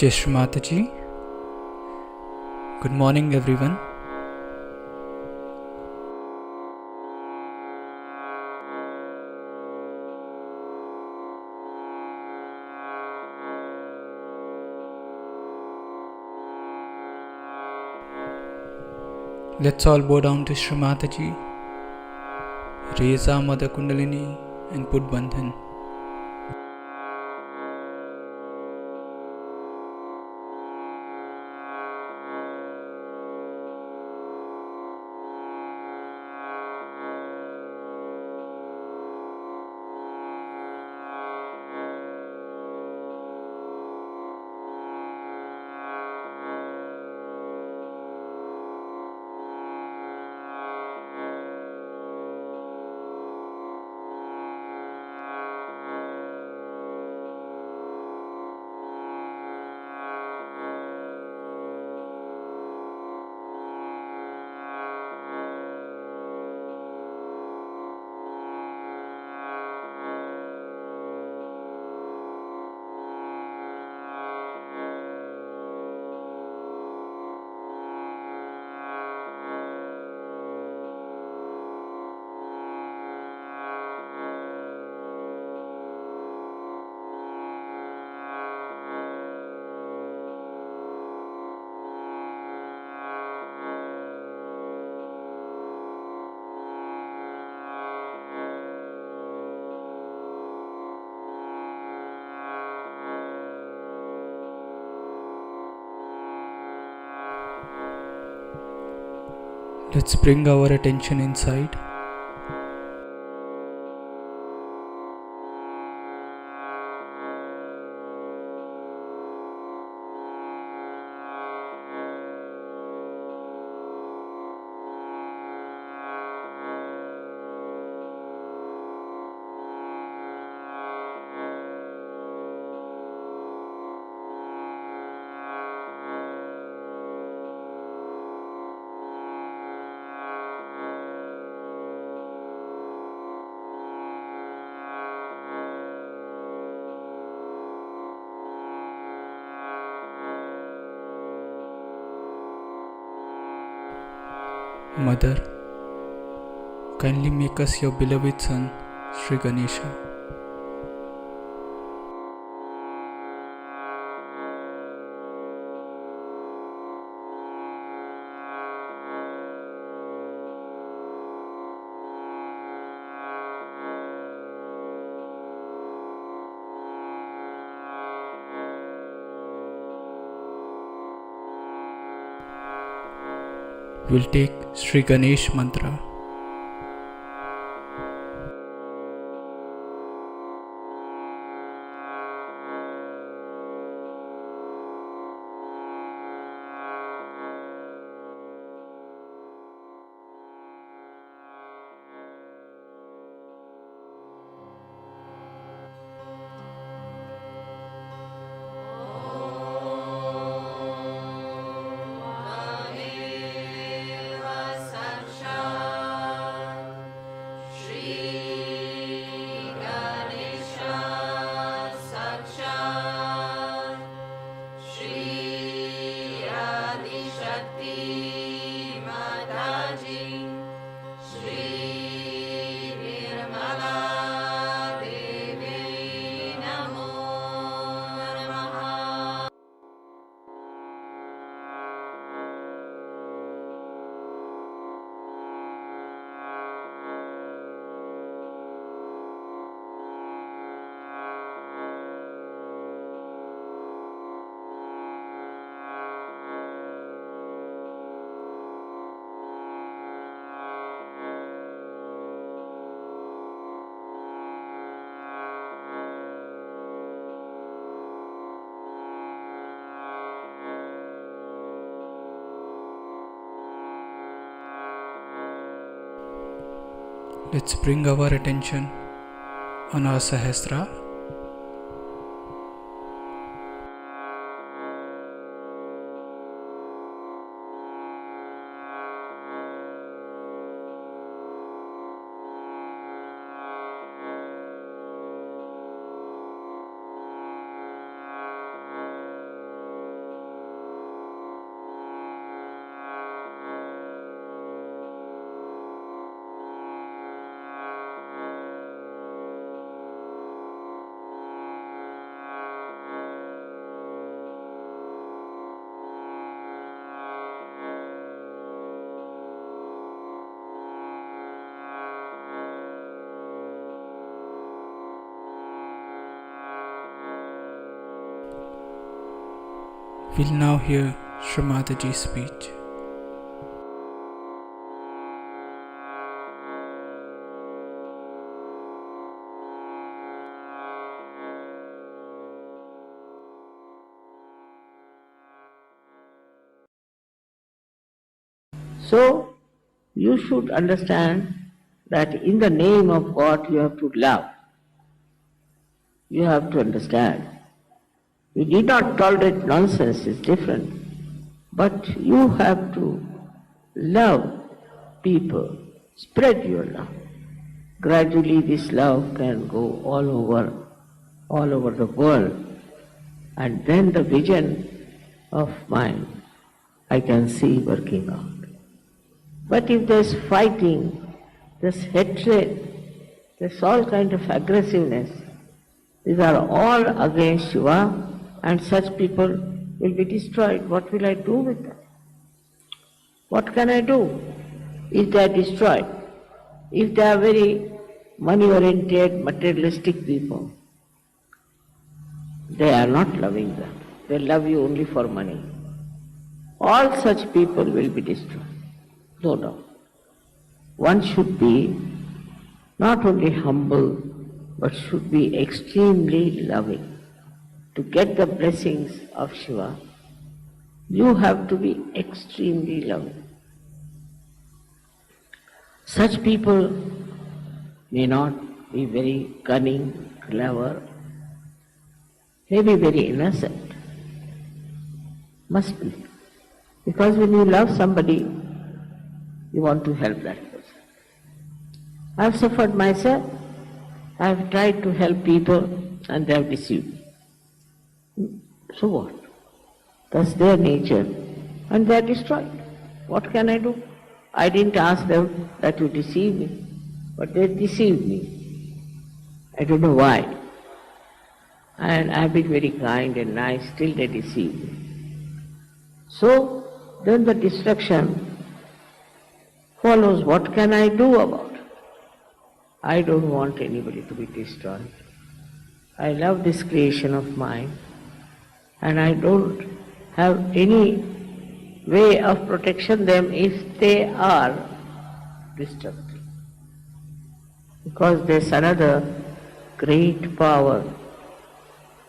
Jai Shri Mataji. Good morning, everyone. Let's all bow down to Shri Mataji, raise our Mother Kundalini and put Bandhan. Let's bring our attention inside. Mother, kindly make us your beloved son, Sri Ganesha. We'll take Sri Ganesh mantra. Let's bring our attention on our Sahasrara. We'll now hear Shri Mataji's speech. So, you should understand that in the name of God you have to love. You have to understand. You need not tolerate nonsense, it's different. But you have to love people, spread your love. Gradually this love can go all over the world. And then the vision of mine I can see working out. But if there's fighting, there's hatred, there's all kind of aggressiveness, these are all against Shiva, and such people will be destroyed. What will I do with them? What can I do if they are destroyed? If they are very money-oriented, materialistic people, they are not loving them. They love you only for money. All such people will be destroyed. No doubt. One should be not only humble, but should be extremely loving. To get the blessings of Shiva, you have to be extremely loving. Such people may not be very cunning, clever, may be very innocent. Must be. Because when you love somebody, you want to help that person. I have suffered myself. I have tried to help people and they have deceived me. So what? That's their nature and they are destroyed. What can I do? I didn't ask them that you deceive me, but they deceived me. I don't know why. And I have been very kind and nice, still they deceive me. So then the destruction follows. What can I do about it? I don't want anybody to be destroyed. I love this creation of mine and I don't have any way of protection them if they are destructive. Because there's another great power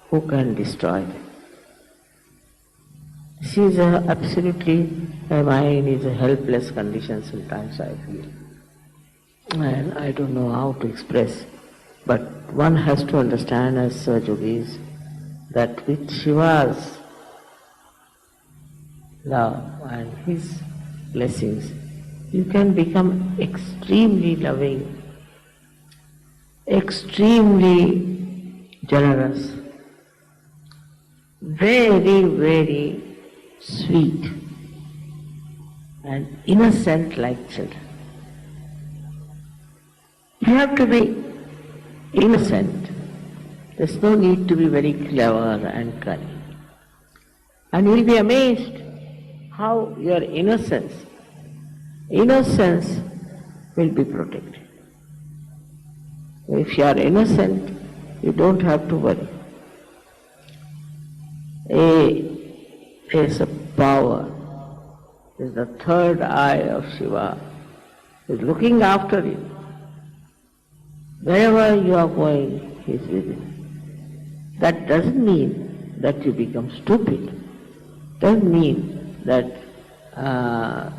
who can destroy them. This is absolutely, my mind is a helpless condition sometimes I feel. And I don't know how to express. But one has to understand as yogis that with Shiva's love and his blessings, you can become extremely loving, extremely generous, very, very sweet and innocent like children. You have to be innocent. There's no need to be very clever and cunning. And you'll be amazed how your innocence will be protected. If you are innocent, you don't have to worry. There's a power, there's the third eye of Shiva, is looking after you. Wherever you are going, he is with you. That doesn't mean that you become stupid. Doesn't mean that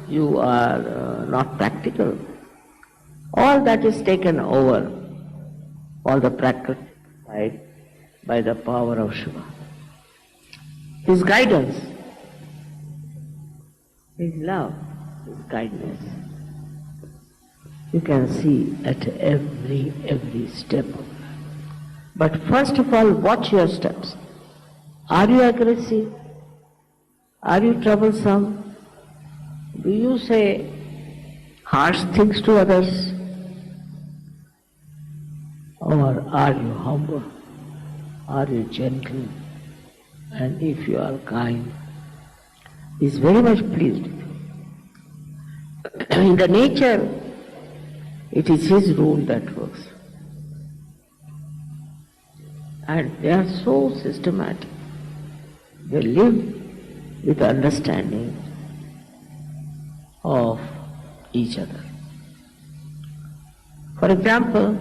you are not practical. All that is taken over, all the practical side, by the power of Shiva. His guidance, his love, his kindness. You can see at every step. But first of all, watch your steps. Are you aggressive? Are you troublesome? Do you say harsh things to others? Or are you humble? Are you gentle? And if you are kind, he is very much pleased with you. In the nature, it is his rule that works. And they are so systematic. They live with understanding of each other. For example,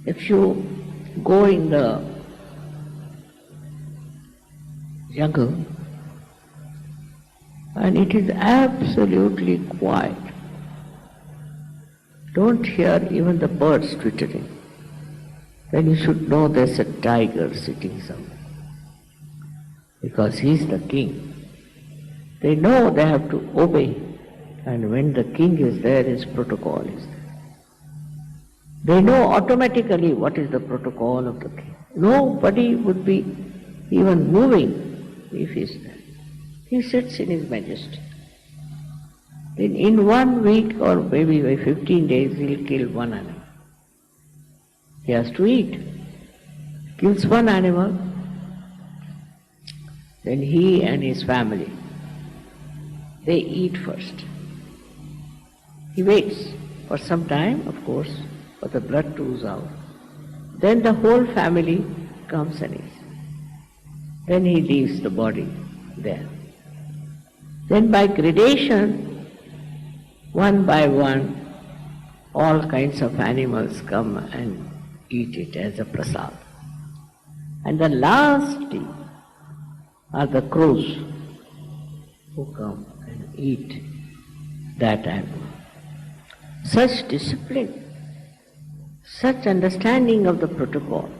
if you go in the jungle and it is absolutely quiet, don't hear even the birds twittering, then you should know there's a tiger sitting somewhere, because he's the king. They know they have to obey, and when the king is there, his protocol is there. They know automatically what is the protocol of the king. Nobody would be even moving if he's there. He sits in his majesty. Then in 1 week or maybe by 15 days, he'll kill one animal. He has to eat. Kills one animal, then he and his family, they eat first. He waits for some time, of course, for the blood to ooze out. Then the whole family comes and eats. Then he leaves the body there. Then by gradation, one by one, all kinds of animals come and eat it as a prasad. And the last day are the crows who come and eat that animal. Such discipline, such understanding of the protocol.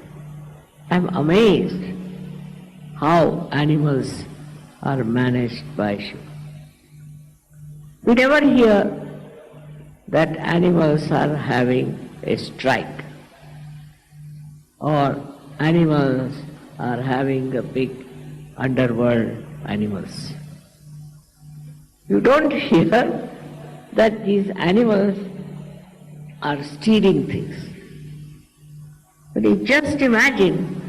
I am amazed how animals are managed by Shiva. We never hear that animals are having a strike or animals are having a big underworld animals. You don't hear that these animals are stealing things. But you just imagine,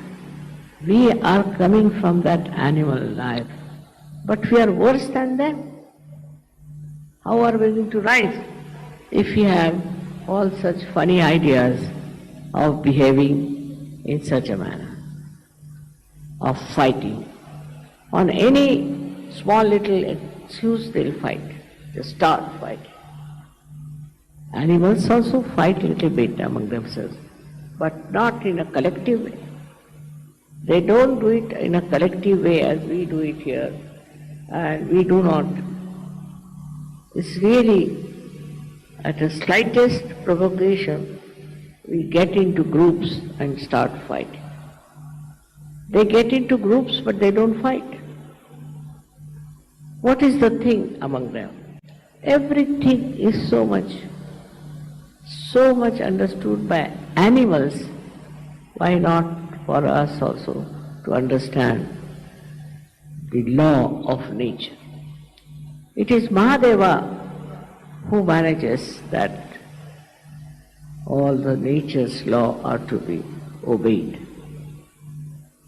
we are coming from that animal life, but we are worse than them. How are we going to rise if we have all such funny ideas of behaving in such a manner, of fighting? On any small little excuse they'll fight, they start fighting. Animals also fight a little bit among themselves, but not in a collective way. They don't do it in a collective way as we do it here, and we do not. It's really, at the slightest provocation, we get into groups and start fighting. They get into groups, but they don't fight. What is the thing among them? Everything is so much understood by animals. Why not for us also to understand the law of nature? It is Mahadeva who manages that all the nature's law are to be obeyed.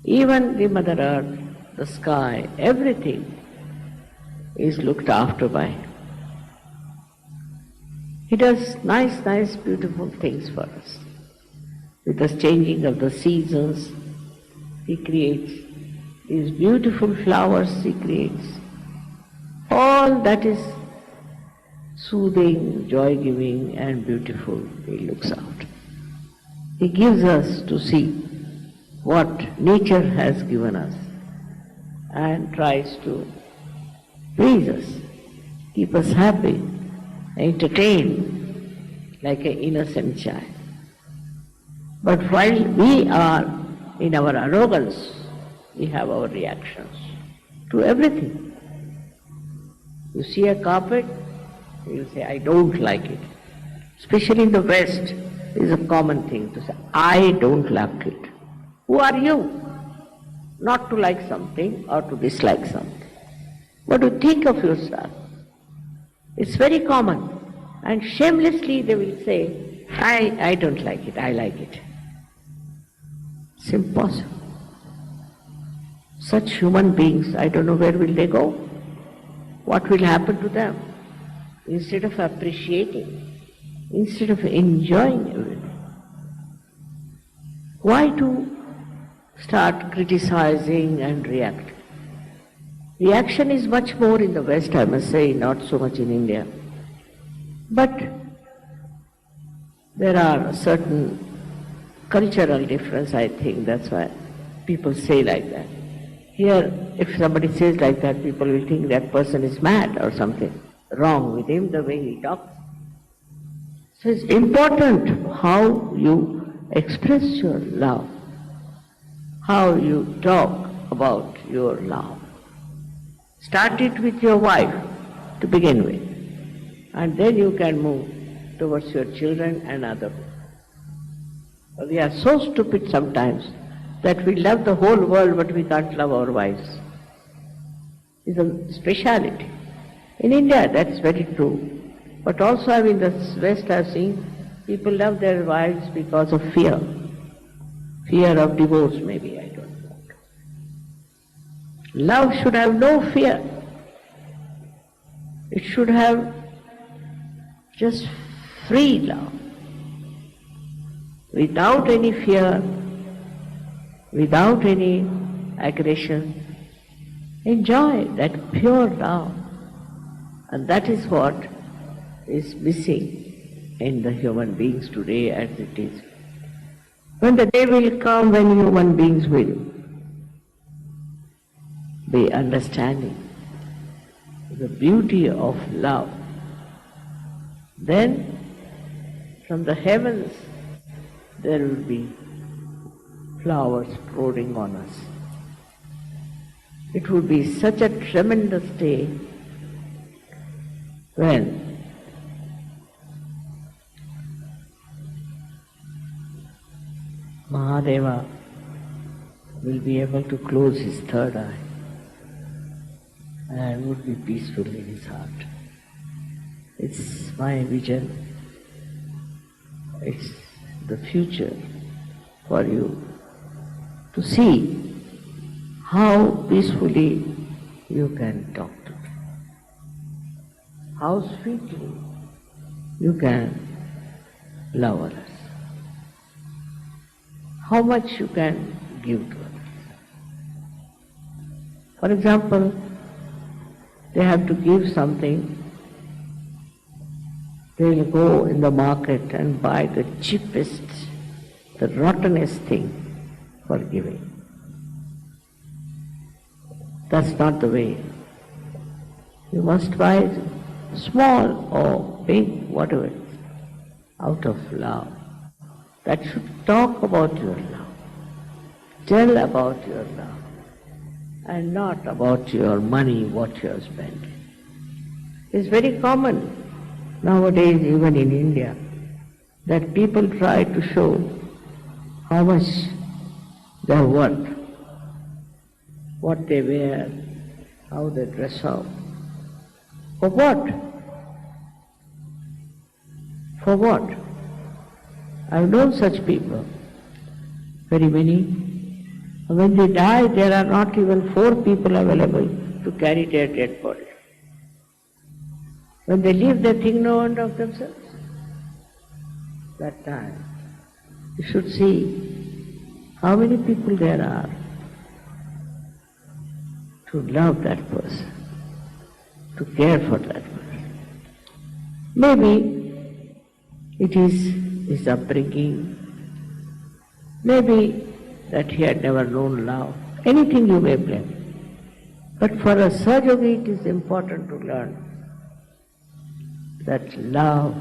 Even the Mother Earth, the sky, everything is looked after by him. He does nice, beautiful things for us. With the changing of the seasons, he creates these beautiful flowers, he creates. All that is soothing, joy-giving and beautiful, he looks out. He gives us to see what nature has given us and tries to please us, keep us happy, entertain like an innocent child. But while we are in our arrogance, we have our reactions to everything. You see a carpet, you say, I don't like it. Especially in the West, it is a common thing to say, I don't like it. Who are you not to like something or to dislike something? What do you think of yourself? It's very common. And shamelessly they will say, I don't like it, I like it. It's impossible. Such human beings, I don't know where will they go. What will happen to them? Instead of appreciating, instead of enjoying everything. Why to start criticizing and react. Reaction is much more in the West, I must say, not so much in India. But there are certain cultural difference, I think, that's why people say like that. Here, if somebody says like that, people will think that person is mad or something wrong with him, the way he talks. So it's important how you express your love, how you talk about your love. Start it with your wife to begin with, and then you can move towards your children and others. We are so stupid sometimes that we love the whole world but we can't love our wives. It's a speciality. In India that's very true. But also in the West I've seen people love their wives because of fear. Fear of divorce maybe, I don't know. Love should have no fear. It should have just free love. Without any fear, without any aggression. Enjoy that pure love. And that is what is missing in the human beings today as it is. When the day will come when human beings will be understanding the beauty of love, then from the heavens there will be flowers pouring on us. It would be such a tremendous day when Mahadeva will be able to close his third eye and would be peaceful in his heart. It's my vision. It's the future for you to see how peacefully you can talk to them, how sweetly you can love others, how much you can give to others. For example, they have to give something, they will go in the market and buy the cheapest, the rottenest thing for giving. That's not the way. You must buy small or big, whatever, out of love. That should talk about your love, tell about your love, and not about your money, what you have spent. It's very common nowadays, even in India, that people try to show how much they are worth, what they wear, how they dress up. For what? For what? I've known such people, very many. When they die, there are not even 4 people available to carry their dead body. When they leave, they think no one of themselves. That time, you should see how many people there are to love that person, to care for that person. Maybe it is his upbringing, maybe that he had never known love, anything you may blame. But for a Sahaja Yogi it is important to learn that love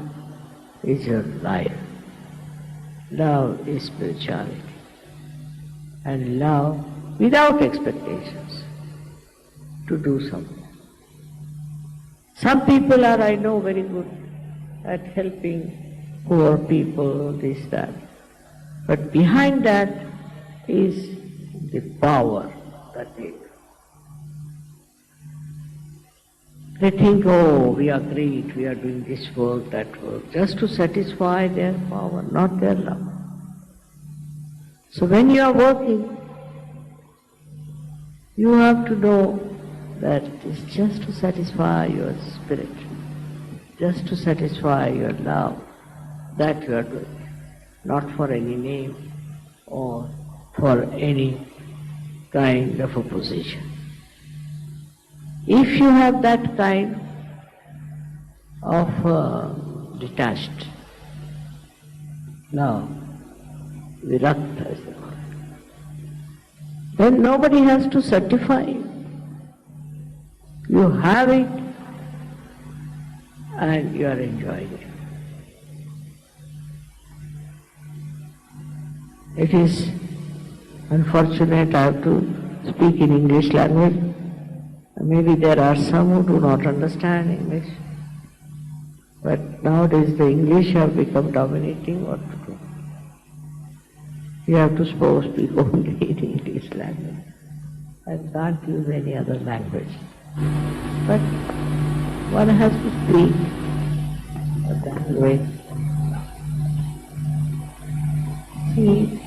is your life, love is spirituality, and love without expectations to do something. Some people are, I know, very good at helping poor people, this, that. But behind that is the power that they think, oh, we are great, we are doing this work, that work, just to satisfy their power, not their love. So when you are working, you have to know that it is just to satisfy your spirit, just to satisfy your love, that you are doing, not for any name or for any kind of opposition. If you have that kind of detached love, virakta is the word, then nobody has to certify you. You have it and you are enjoying it. It is unfortunate I have to speak in English language. Maybe there are some who do not understand English. But nowadays the English have become dominating. What to do? You have to speak only in English language and can't use any other language. But one has to speak that way. See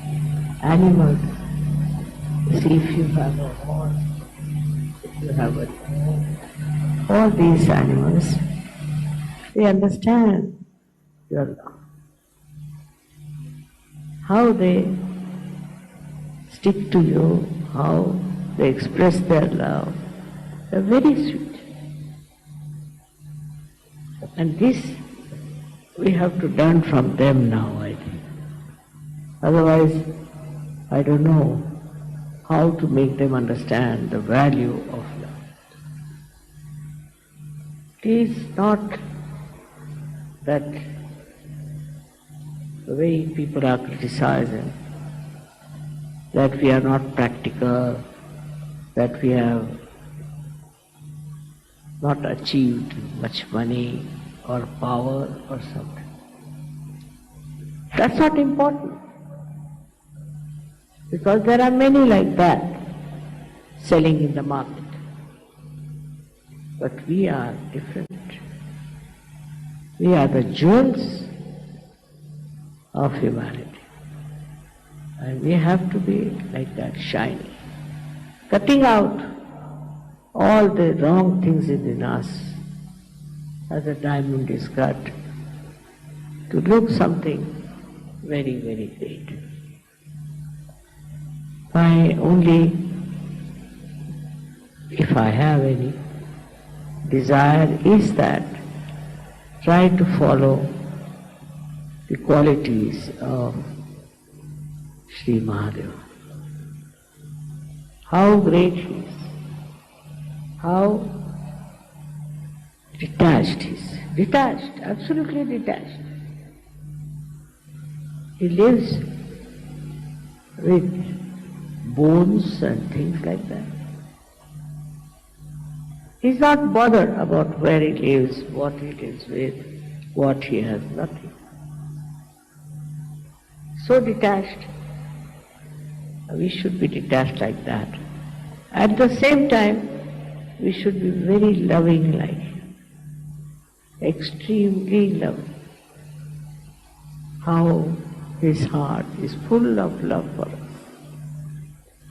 animals. See if you have a horse, if you have a dog. All these animals, they understand your love. How they stick to you, how they express their love. They're very sweet. And this we have to learn from them now, I think. Otherwise, I don't know how to make them understand the value of love. It is not that the way people are criticizing, that we are not practical, that we have not achieved much money or power or something. That's not important. Because there are many like that selling in the market. But we are different. We are the jewels of humanity. And we have to be like that, shiny. Cutting out all the wrong things in us as a diamond is cut to look something very, very great. My only, if I have any, desire is that try to follow the qualities of Sri Mahadeva. How great he is, how detached he is, detached, absolutely detached. He lives with bones and things like that. He's not bothered about where he lives, what he lives with, what he has, nothing. So detached. We should be detached like that. At the same time, we should be very loving like him. Extremely loving. How his heart is full of love for us.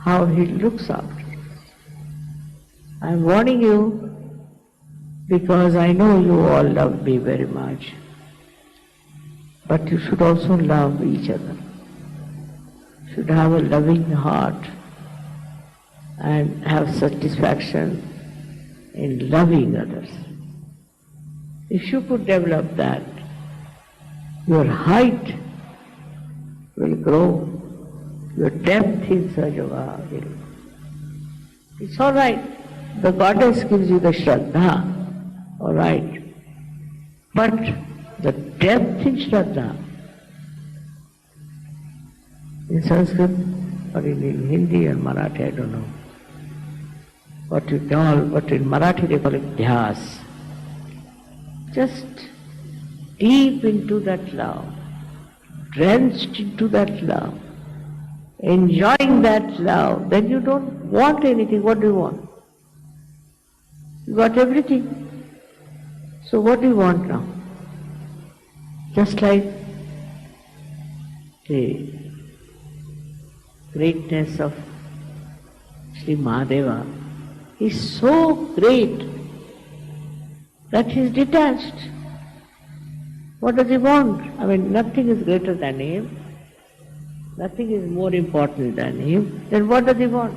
How he looks after us. I am warning you because I know you all love me very much. But you should also love each other. Should have a loving heart and have satisfaction in loving others. If you could develop that, your height will grow, your depth in Sajava will. It's all right. The goddess gives you the Shraddha, all right. But the depth in Shraddha, in Sanskrit or in Hindi or Marathi, I don't know what you call, but in Marathi they call it dhyas. Just deep into that love, drenched into that love, enjoying that love, then you don't want anything. What do you want? You got everything. So what do you want now? Just like the greatness of Sri Mahadeva is so great that he is detached. What does he want? I mean, nothing is greater than him. nothing is more important than him, then what does he want?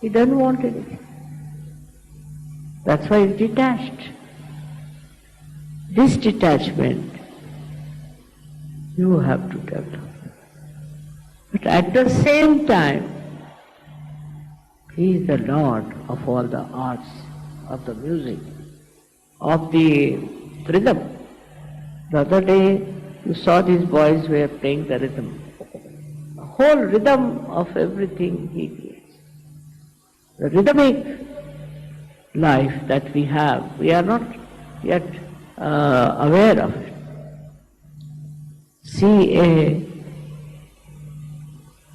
He doesn't want anything. That's why he's detached. This detachment you have to develop. But at the same time, he is the Lord of all the arts, of the music, of the rhythm. The other day you saw these boys were playing the rhythm. The whole rhythm of everything he creates. The rhythmic life that we have, we are not yet aware of it. See, a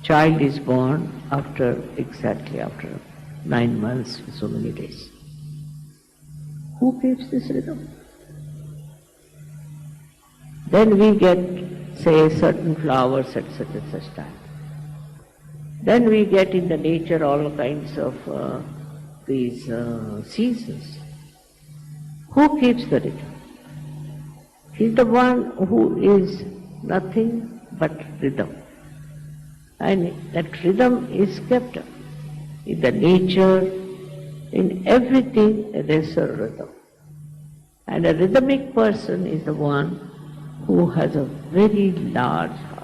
child is born exactly after 9 months, so many days. Who keeps this rhythm? Then we get, say, certain flowers at such and such time. Then we get in the nature all kinds of these seasons. Who keeps the rhythm? He's the one who is nothing but rhythm. And that rhythm is kept up in the nature, in everything there's a rhythm. And a rhythmic person is the one who has a very large heart.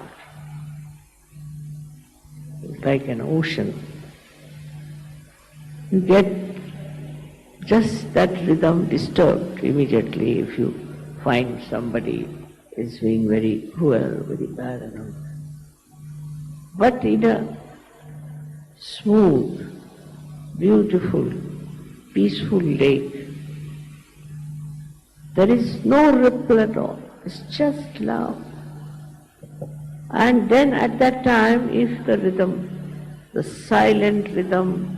It's like an ocean. You get just that rhythm disturbed immediately if you find somebody is being very cruel, very bad and all. But in a smooth, beautiful, peaceful lake, there is no ripple at all. It's just love. And then at that time, if the rhythm, the silent rhythm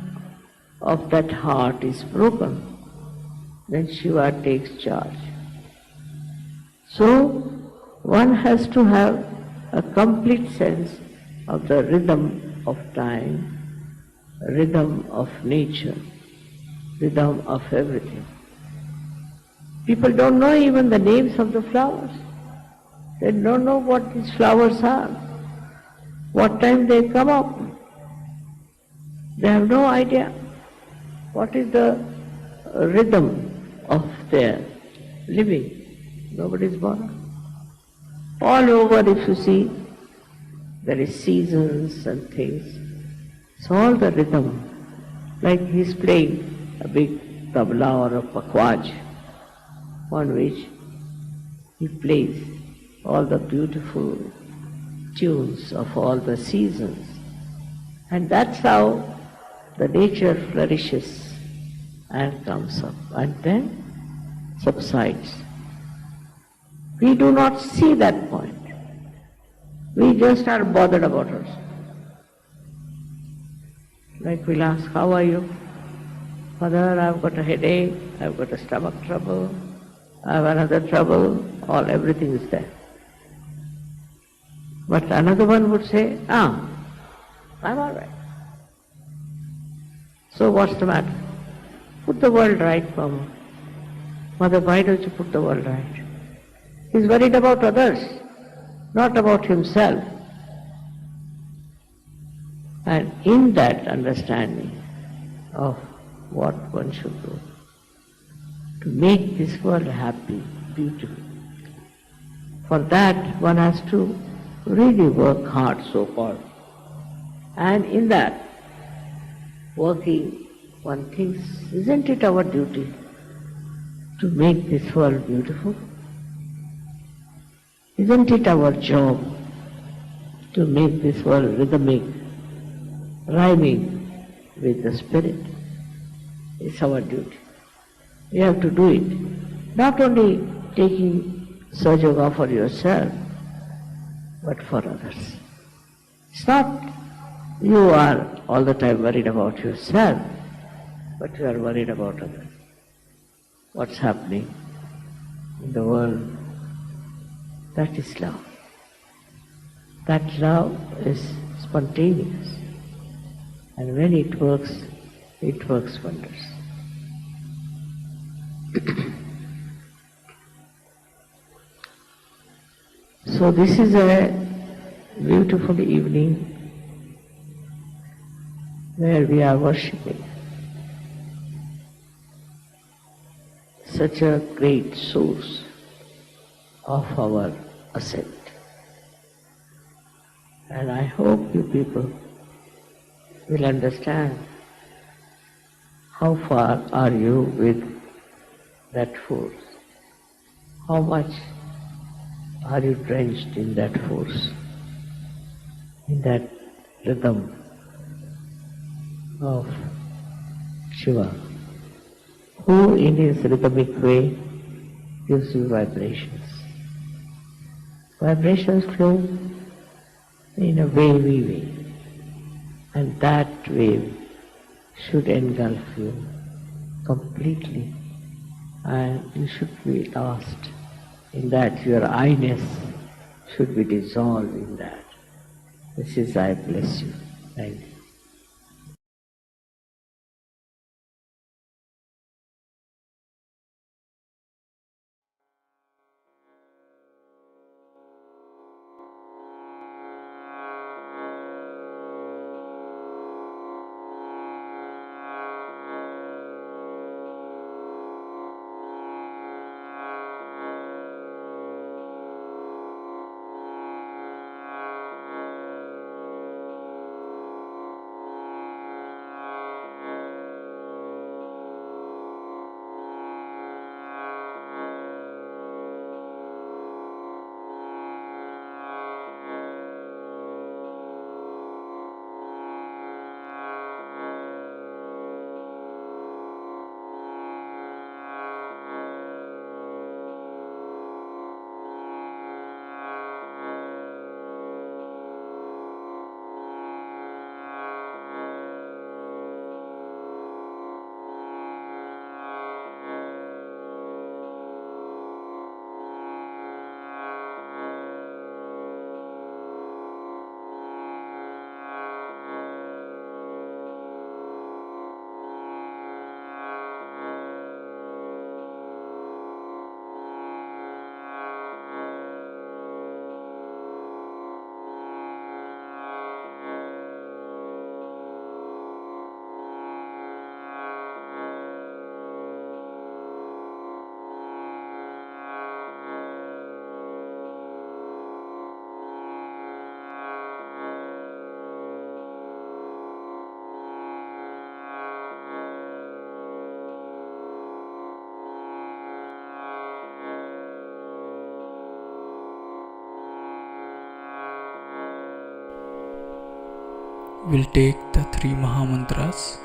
of that heart is broken, then Shiva takes charge. So, one has to have a complete sense of the rhythm of time, rhythm of nature, rhythm of everything. People don't know even the names of the flowers. They don't know what these flowers are, what time they come up. They have no idea what is the rhythm of their living. Nobody is bothered. All over, if you see, there is seasons and things. It's all the rhythm. Like he's playing a big tabla or a pakwaj, on which he plays all the beautiful tunes of all the seasons. And that's how the nature flourishes and comes up and then subsides. We do not see that point. We just are bothered about us. Like we'll ask, how are you? Mother, I've got a headache, I've got a stomach trouble, I have another trouble, everything is there. But another one would say, I'm all right. So what's the matter? Put the world right, Mama. Mother, why don't you put the world right? He's worried about others, not about himself. And in that understanding of what one should do, to make this world happy, beautiful, for that one has to really work hard, so-called. And in that working, one thinks, isn't it our duty to make this world beautiful? Isn't it our job to make this world rhythmic, rhyming with the spirit? It's our duty. We have to do it. Not only taking Sahaja Yoga for yourself, but for others. It's not you are all the time worried about yourself, but you are worried about others. What's happening in the world? That is love. That love is spontaneous. And when it works wonders. So this is a beautiful evening where we are worshipping such a great source of our ascent. And I hope you people will understand how far are you with that force, how much are you drenched in that force, in that rhythm of Shiva, who in his rhythmic way gives you vibrations. Vibrations flow in a wavy way, and that wave should engulf you completely, and you should be lost in that. Your I-ness should be dissolved in that. This is I bless you. Thank you. We'll take the three Mahamantras.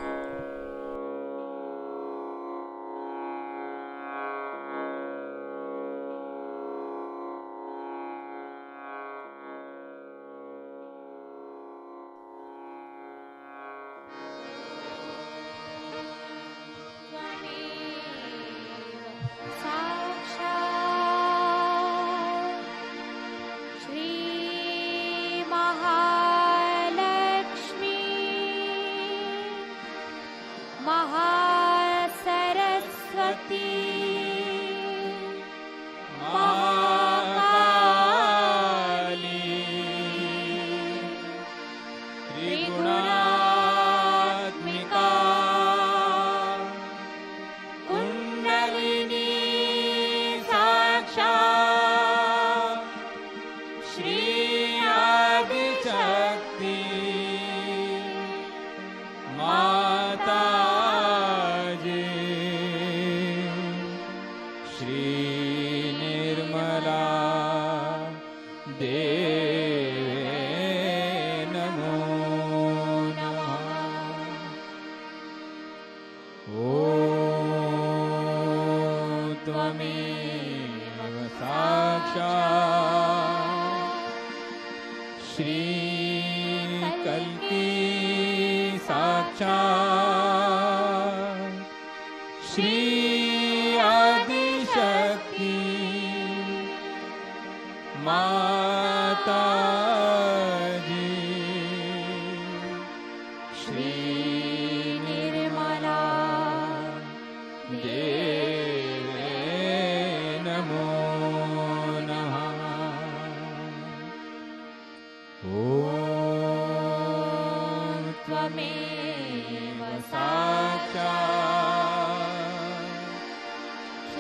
त्वमेव साक्षात्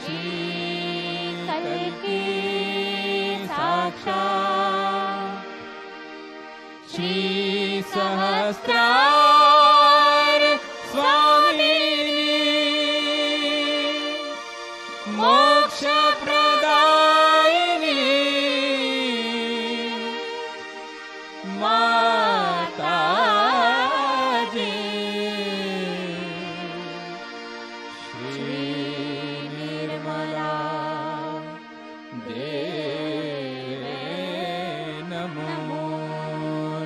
श्रीकल्की साक्षात् श्रीसहस्रार स्वामिनी मोक्षप्रदायिनी माताजी श्रीनिर्मला देवे नमो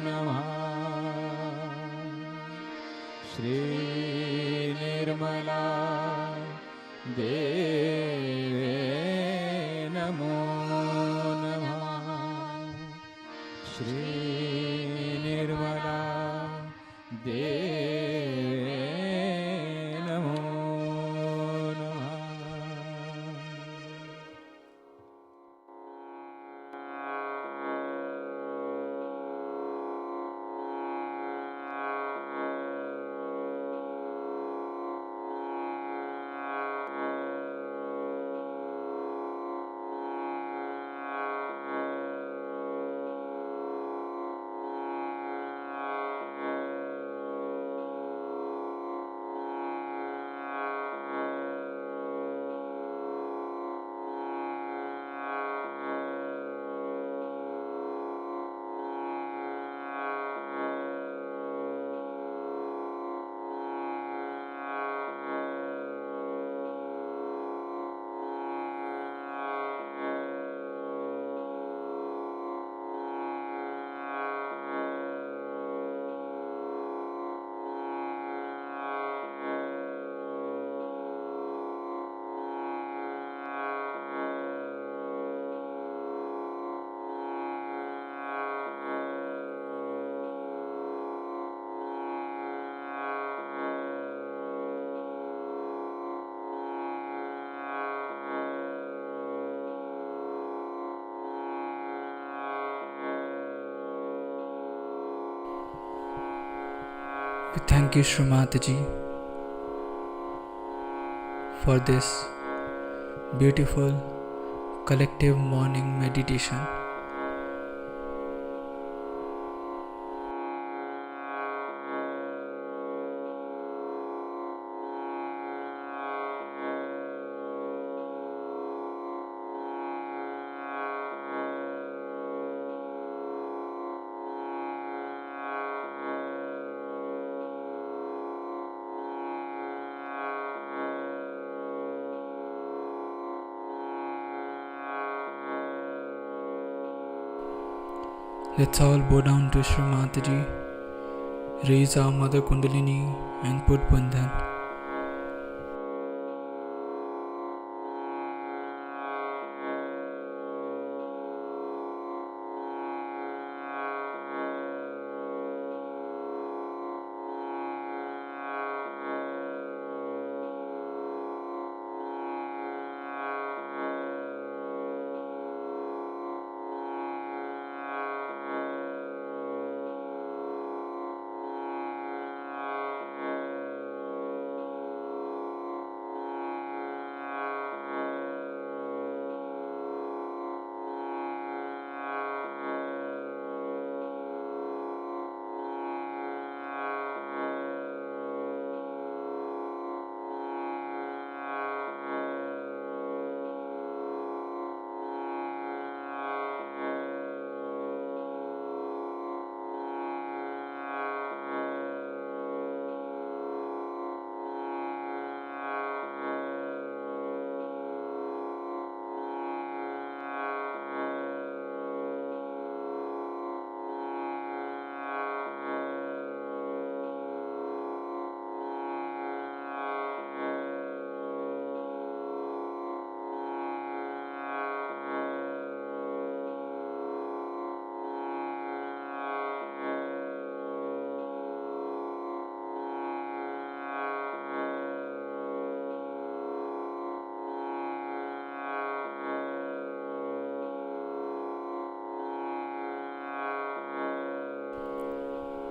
नमः। श्रीनिर्मला देवे नमो नमः। श्रीनिर्मला देवे नमो नमः। We thank you, Shri Mataji, for this beautiful collective morning meditation. Let's all bow down to Shri Mataji, raise our Mother Kundalini and put Bandhan.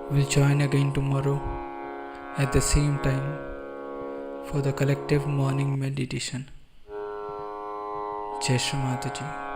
We'll join again tomorrow at the same time for the collective morning meditation. Jai Shri Mataji.